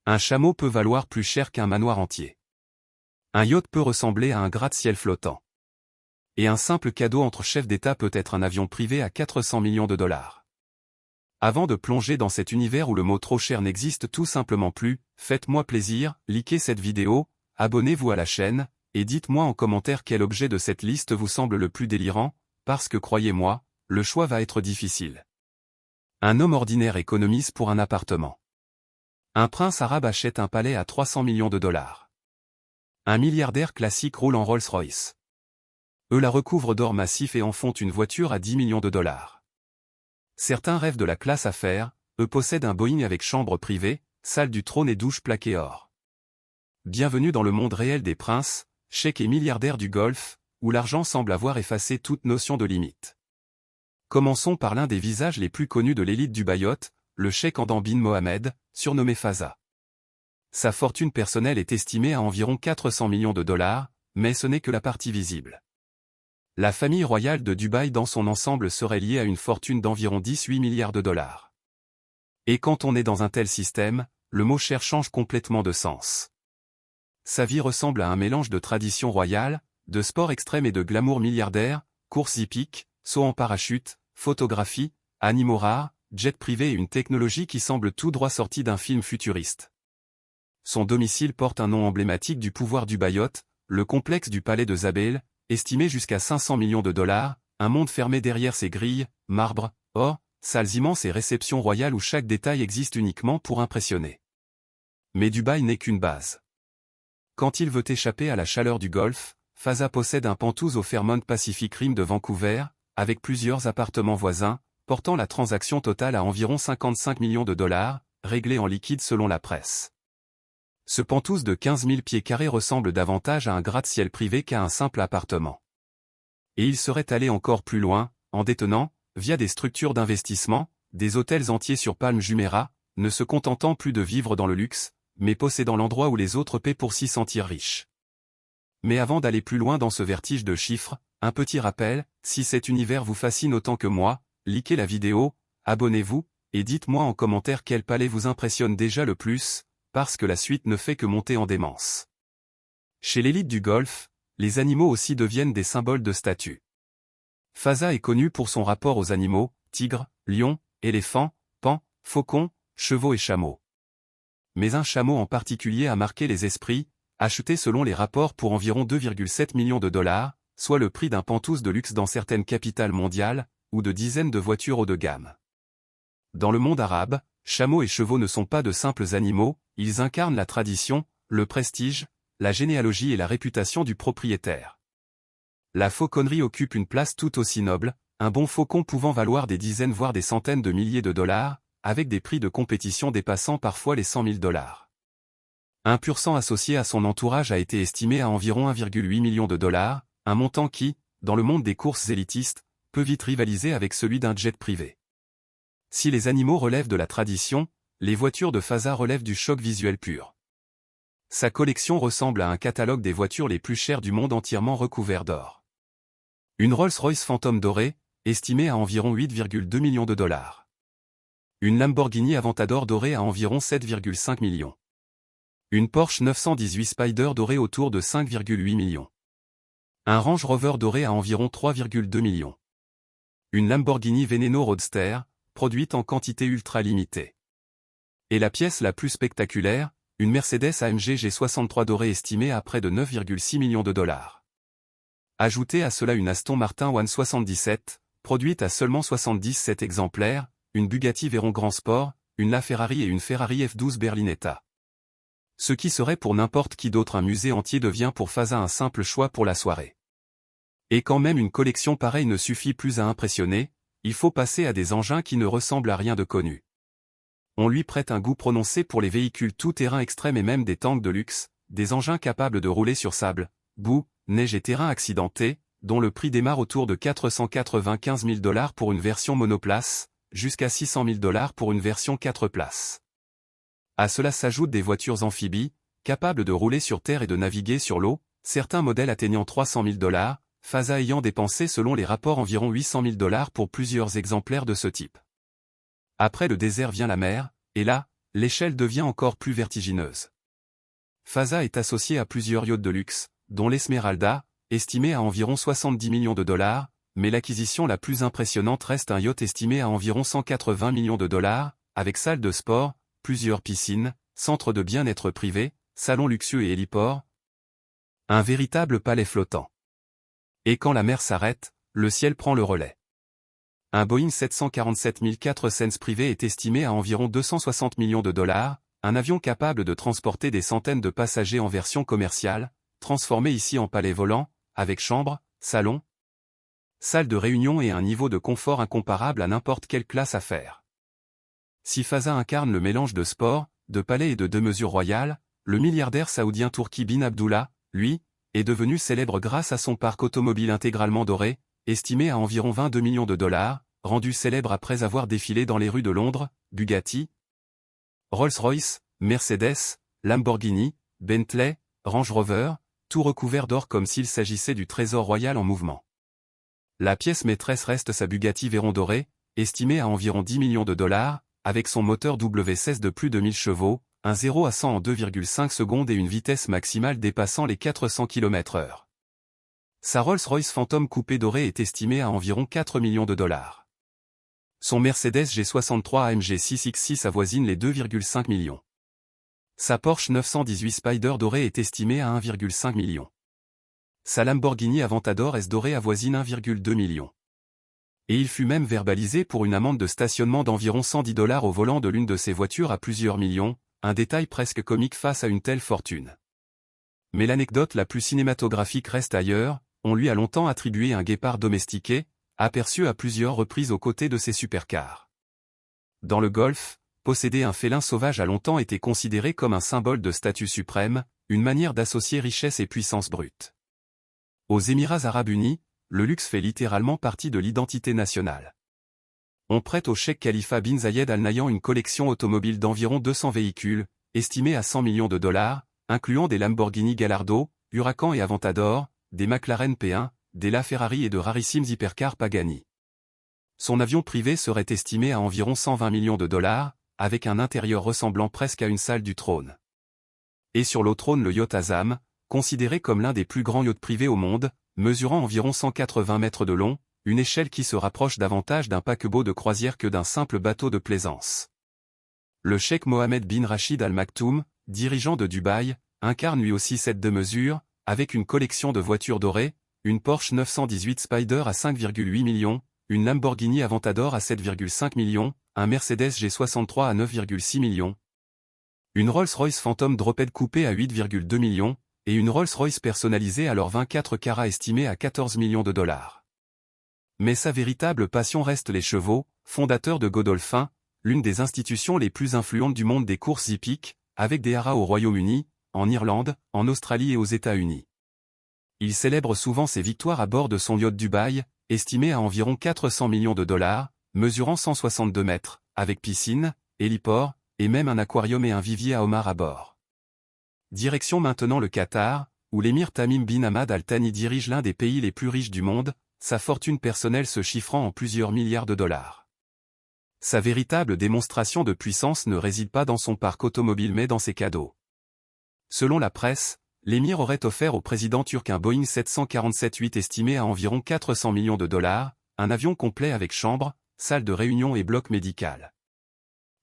Un chameau peut valoir plus cher qu'un manoir entier. Un yacht peut ressembler à un gratte-ciel flottant. Et un simple cadeau entre chefs d'État peut être un avion privé à 400 millions de dollars. Avant de plonger dans cet univers où le mot trop cher n'existe tout simplement plus, faites-moi plaisir, likez cette vidéo, abonnez-vous à la chaîne, et dites-moi en commentaire quel objet de cette liste vous semble le plus délirant, parce que croyez-moi, le choix va être difficile. Un homme ordinaire économise pour un appartement. Un prince arabe achète un palais à 300 millions de dollars. Un milliardaire classique roule en Rolls-Royce. Eux la recouvrent d'or massif et en font une voiture à 10 millions de dollars. Certains rêvent de la classe affaires, eux possèdent un Boeing avec chambre privée, salle du trône et douche plaquée or. Bienvenue dans le monde réel des princes, cheikhs et milliardaires du Golfe, où l'argent semble avoir effacé toute notion de limite. Commençons par l'un des visages les plus connus de l'élite du Bayotte, le cheikh Hamdan bin Mohamed, surnommé Fazza. Sa fortune personnelle est estimée à environ 400 millions de dollars, mais ce n'est que la partie visible. La famille royale de Dubaï dans son ensemble serait liée à une fortune d'environ 18 milliards de dollars. Et quand on est dans un tel système, le mot cher change complètement de sens. Sa vie ressemble à un mélange de tradition royale, de sport extrême et de glamour milliardaire, courses hippiques, saut en parachute, photographie, animaux rares, jet privé et une technologie qui semble tout droit sortie d'un film futuriste. Son domicile porte un nom emblématique du pouvoir du Bayotte, le complexe du palais de Zabeel, estimé jusqu'à 500 millions de dollars, un monde fermé derrière ses grilles, marbre, or, salles immenses et réceptions royales où chaque détail existe uniquement pour impressionner. Mais Dubaï n'est qu'une base. Quand il veut échapper à la chaleur du Golfe, Fazza possède un penthouse au Fairmont Pacific Rim de Vancouver, avec plusieurs appartements voisins, portant la transaction totale à environ 55 millions de dollars, réglés en liquide selon la presse. Ce penthouse de 15 000 pieds carrés ressemble davantage à un gratte-ciel privé qu'à un simple appartement. Et il serait allé encore plus loin, en détenant, via des structures d'investissement, des hôtels entiers sur Palm Jumeirah, ne se contentant plus de vivre dans le luxe, mais possédant l'endroit où les autres paient pour s'y sentir riches. Mais avant d'aller plus loin dans ce vertige de chiffres, un petit rappel, si cet univers vous fascine autant que moi, likez la vidéo, abonnez-vous, et dites-moi en commentaire quel palais vous impressionne déjà le plus, parce que la suite ne fait que monter en démence. Chez l'élite du Golfe, les animaux aussi deviennent des symboles de statut. Fazza est connu pour son rapport aux animaux, tigres, lions, éléphants, paons, faucons, chevaux et chameaux. Mais un chameau en particulier a marqué les esprits, acheté selon les rapports pour environ 2,7 millions de dollars, soit le prix d'un penthouse de luxe dans certaines capitales mondiales, ou de dizaines de voitures haut de gamme. Dans le monde arabe, chameaux et chevaux ne sont pas de simples animaux, ils incarnent la tradition, le prestige, la généalogie et la réputation du propriétaire. La fauconnerie occupe une place tout aussi noble, un bon faucon pouvant valoir des dizaines voire des centaines de milliers de dollars, avec des prix de compétition dépassant parfois les 100 000 dollars. Un pur sang associé à son entourage a été estimé à environ 1,8 million de dollars, un montant qui, dans le monde des courses élitistes, peut vite rivaliser avec celui d'un jet privé. Si les animaux relèvent de la tradition, les voitures de Fazza relèvent du choc visuel pur. Sa collection ressemble à un catalogue des voitures les plus chères du monde entièrement recouvert d'or. Une Rolls-Royce Phantom dorée, estimée à environ 8,2 millions de dollars. Une Lamborghini Aventador dorée à environ 7,5 millions. Une Porsche 918 Spyder dorée autour de 5,8 millions. Un Range Rover doré à environ 3,2 millions. Une Lamborghini Veneno Roadster, produite en quantité ultra limitée. Et la pièce la plus spectaculaire, une Mercedes AMG G63 dorée estimée à près de 9,6 millions de dollars. Ajoutez à cela une Aston Martin One 77, produite à seulement 77 exemplaires, une Bugatti Veyron Grand Sport, une LaFerrari et une Ferrari F12 Berlinetta. Ce qui serait pour n'importe qui d'autre un musée entier devient pour Fazza un simple choix pour la soirée. Et quand même une collection pareille ne suffit plus à impressionner, il faut passer à des engins qui ne ressemblent à rien de connu. On lui prête un goût prononcé pour les véhicules tout-terrain extrêmes et même des tanks de luxe, des engins capables de rouler sur sable, boue, neige et terrain accidenté, dont le prix démarre autour de 495 000 dollars pour une version monoplace, jusqu'à 600 000 dollars pour une version 4 places. À cela s'ajoutent des voitures amphibies, capables de rouler sur terre et de naviguer sur l'eau, certains modèles atteignant 300 000 dollars, Fazza ayant dépensé selon les rapports environ 800 000 dollars pour plusieurs exemplaires de ce type. Après le désert vient la mer, et là, l'échelle devient encore plus vertigineuse. Fasa est associé à plusieurs yachts de luxe, dont l'Esmeralda, estimé à environ 70 millions de dollars, mais l'acquisition la plus impressionnante reste un yacht estimé à environ 180 millions de dollars, avec salle de sport, plusieurs piscines, centre de bien-être privé, salon luxueux et héliport. Un véritable palais flottant. Et quand la mer s'arrête, le ciel prend le relais. Un Boeing 747-400 privé est estimé à environ 260 millions de dollars, un avion capable de transporter des centaines de passagers en version commerciale, transformé ici en palais volant, avec chambre, salon, salle de réunion et un niveau de confort incomparable à n'importe quelle classe affaires. Si Fasa incarne le mélange de sport, de palais et de demeures royales, le milliardaire saoudien Turki bin Abdullah, lui, est devenu célèbre grâce à son parc automobile intégralement doré, estimé à environ 22 millions de dollars, rendu célèbre après avoir défilé dans les rues de Londres, Bugatti, Rolls-Royce, Mercedes, Lamborghini, Bentley, Range Rover, tout recouvert d'or comme s'il s'agissait du trésor royal en mouvement. La pièce maîtresse reste sa Bugatti Veyron dorée, estimée à environ 10 millions de dollars, avec son moteur W16 de plus de 1000 chevaux, un 0 à 100 en 2,5 secondes et une vitesse maximale dépassant les 400 km/h. Sa Rolls-Royce Phantom coupé doré est estimée à environ 4 millions de dollars. Son Mercedes G63 AMG 6X6 avoisine les 2,5 millions. Sa Porsche 918 Spyder doré est estimée à 1,5 million. Sa Lamborghini Aventador S doré avoisine 1,2 million. Et il fut même verbalisé pour une amende de stationnement d'environ 110 dollars au volant de l'une de ses voitures à plusieurs millions, un détail presque comique face à une telle fortune. Mais l'anecdote la plus cinématographique reste ailleurs, on lui a longtemps attribué un guépard domestiqué, aperçu à plusieurs reprises aux côtés de ses supercars. Dans le Golfe, posséder un félin sauvage a longtemps été considéré comme un symbole de statut suprême, une manière d'associer richesse et puissance brute. Aux Émirats arabes unis, le luxe fait littéralement partie de l'identité nationale. On prête au cheikh Khalifa bin Zayed Al Nahyan une collection automobile d'environ 200 véhicules, estimée à 100 millions de dollars, incluant des Lamborghini Gallardo, Huracan et Aventador, des McLaren P1, des LaFerrari et de rarissimes hypercars Pagani. Son avion privé serait estimé à environ 120 millions de dollars, avec un intérieur ressemblant presque à une salle du trône. Et sur l'eau trône le yacht Azam, considéré comme l'un des plus grands yachts privés au monde, mesurant environ 180 mètres de long, une échelle qui se rapproche davantage d'un paquebot de croisière que d'un simple bateau de plaisance. Le cheikh Mohammed bin Rachid Al Maktoum, dirigeant de Dubaï, incarne lui aussi cette mesure, avec une collection de voitures dorées, une Porsche 918 Spyder à 5,8 millions, une Lamborghini Aventador à 7,5 millions, un Mercedes G63 à 9,6 millions, une Rolls-Royce Phantom Drophead coupé à 8,2 millions, et une Rolls-Royce personnalisée à leur 24 carats estimée à 14 millions de dollars. Mais sa véritable passion reste les chevaux, fondateur de Godolphin, l'une des institutions les plus influentes du monde des courses hippiques, avec des haras au Royaume-Uni, en Irlande, en Australie et aux États-Unis. Il célèbre souvent ses victoires à bord de son yacht Dubaï, estimé à environ 400 millions de dollars, mesurant 162 mètres, avec piscine, héliport, et même un aquarium et un vivier à homards à bord. Direction maintenant le Qatar, où l'émir Tamim bin Hamad Al Thani dirige l'un des pays les plus riches du monde, sa fortune personnelle se chiffrant en plusieurs milliards de dollars. Sa véritable démonstration de puissance ne réside pas dans son parc automobile mais dans ses cadeaux. Selon la presse, l'émir aurait offert au président turc un Boeing 747-8 estimé à environ 400 millions de dollars, un avion complet avec chambre, salle de réunion et bloc médical.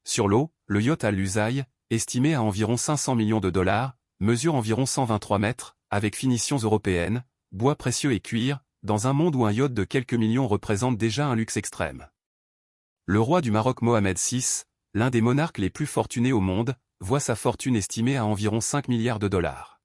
Sur l'eau, le yacht Al Lusail, estimé à environ 500 millions de dollars, mesure environ 123 mètres, avec finitions européennes, bois précieux et cuir, dans un monde où un yacht de quelques millions représente déjà un luxe extrême. Le roi du Maroc Mohamed VI, l'un des monarques les plus fortunés au monde, voit sa fortune estimée à environ 5 milliards de dollars.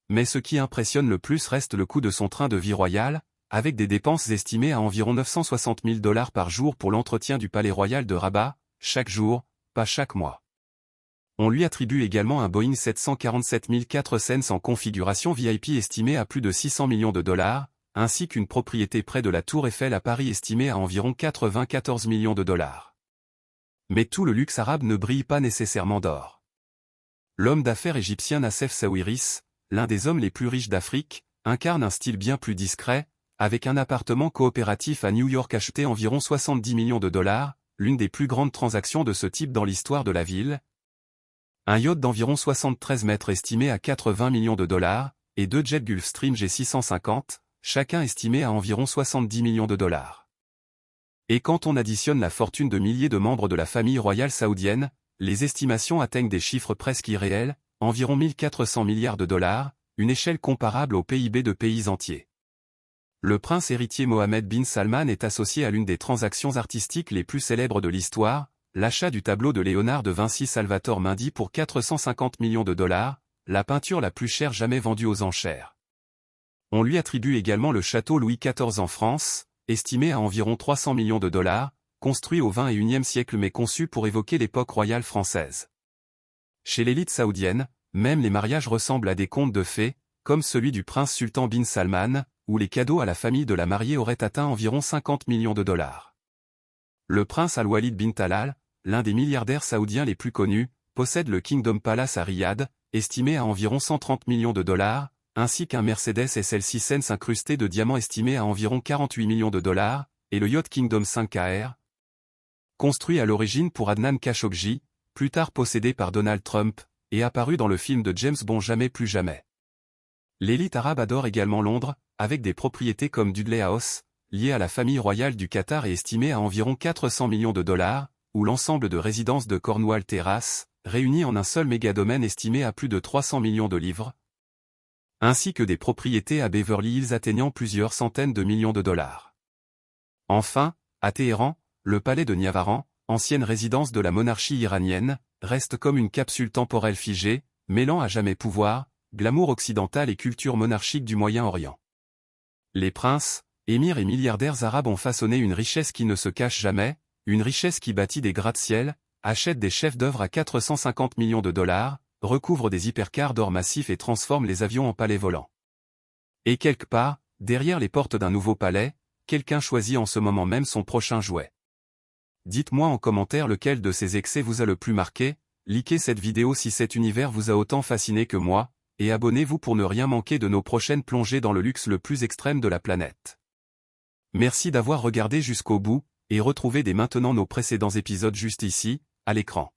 Mais ce qui impressionne le plus reste le coût de son train de vie royal, avec des dépenses estimées à environ 960 000 dollars par jour pour l'entretien du palais royal de Rabat, chaque jour, pas chaque mois. On lui attribue également un Boeing 747-400 en configuration VIP estimé à plus de 600 millions de dollars, ainsi qu'une propriété près de la Tour Eiffel à Paris estimée à environ 94 millions de dollars. Mais tout le luxe arabe ne brille pas nécessairement d'or. L'homme d'affaires égyptien Nassef Sawiris, l'un des hommes les plus riches d'Afrique, incarne un style bien plus discret, avec un appartement coopératif à New York acheté environ 70 millions de dollars, l'une des plus grandes transactions de ce type dans l'histoire de la ville, Un yacht d'environ 73 mètres estimé à 80 millions de dollars, et 2 jets Gulfstream G650, chacun estimé à environ 70 millions de dollars. Et quand on additionne la fortune de milliers de membres de la famille royale saoudienne, les estimations atteignent des chiffres presque irréels, environ 1400 milliards de dollars, une échelle comparable au PIB de pays entiers. Le prince héritier Mohammed bin Salman est associé à l'une des transactions artistiques les plus célèbres de l'histoire, l'achat du tableau de Léonard de Vinci Salvator Mundi pour 450 millions de dollars, la peinture la plus chère jamais vendue aux enchères. On lui attribue également le château Louis XIV en France, estimé à environ 300 millions de dollars, construit au XXIe siècle mais conçu pour évoquer l'époque royale française. Chez l'élite saoudienne, même les mariages ressemblent à des contes de fées, comme celui du prince sultan bin Salman, où les cadeaux à la famille de la mariée auraient atteint environ 50 millions de dollars. Le prince Al-Walid bin Talal, l'un des milliardaires saoudiens les plus connus, possède le Kingdom Palace à Riyad, estimé à environ 130 millions de dollars, ainsi qu'un Mercedes SL6 Sens incrusté de diamants estimé à environ 48 millions de dollars, et le yacht Kingdom 5KR, construit à l'origine pour Adnan Khashoggi, plus tard possédé par Donald Trump, et apparu dans le film de James Bond Jamais plus jamais. L'élite arabe adore également Londres, avec des propriétés comme Dudley House, liées à la famille royale du Qatar et estimées à environ 400 millions de dollars, ou l'ensemble de résidences de Cornwall Terrace, réunies en un seul mégadomaine estimé à plus de 300 millions de livres, ainsi que des propriétés à Beverly Hills atteignant plusieurs centaines de millions de dollars. Enfin, à Téhéran, le palais de Niavaran, ancienne résidence de la monarchie iranienne, reste comme une capsule temporelle figée, mêlant à jamais pouvoir, glamour occidental et culture monarchique du Moyen-Orient. Les princes, émirs et milliardaires arabes ont façonné une richesse qui ne se cache jamais, une richesse qui bâtit des gratte-ciel, achète des chefs-d'œuvre à 450 millions de dollars, recouvre des hypercars d'or massif et transforme les avions en palais volants. Et quelque part, derrière les portes d'un nouveau palais, quelqu'un choisit en ce moment même son prochain jouet. Dites-moi en commentaire lequel de ces excès vous a le plus marqué, likez cette vidéo si cet univers vous a autant fasciné que moi, et abonnez-vous pour ne rien manquer de nos prochaines plongées dans le luxe le plus extrême de la planète. Merci d'avoir regardé jusqu'au bout, et retrouvez dès maintenant nos précédents épisodes juste ici, à l'écran.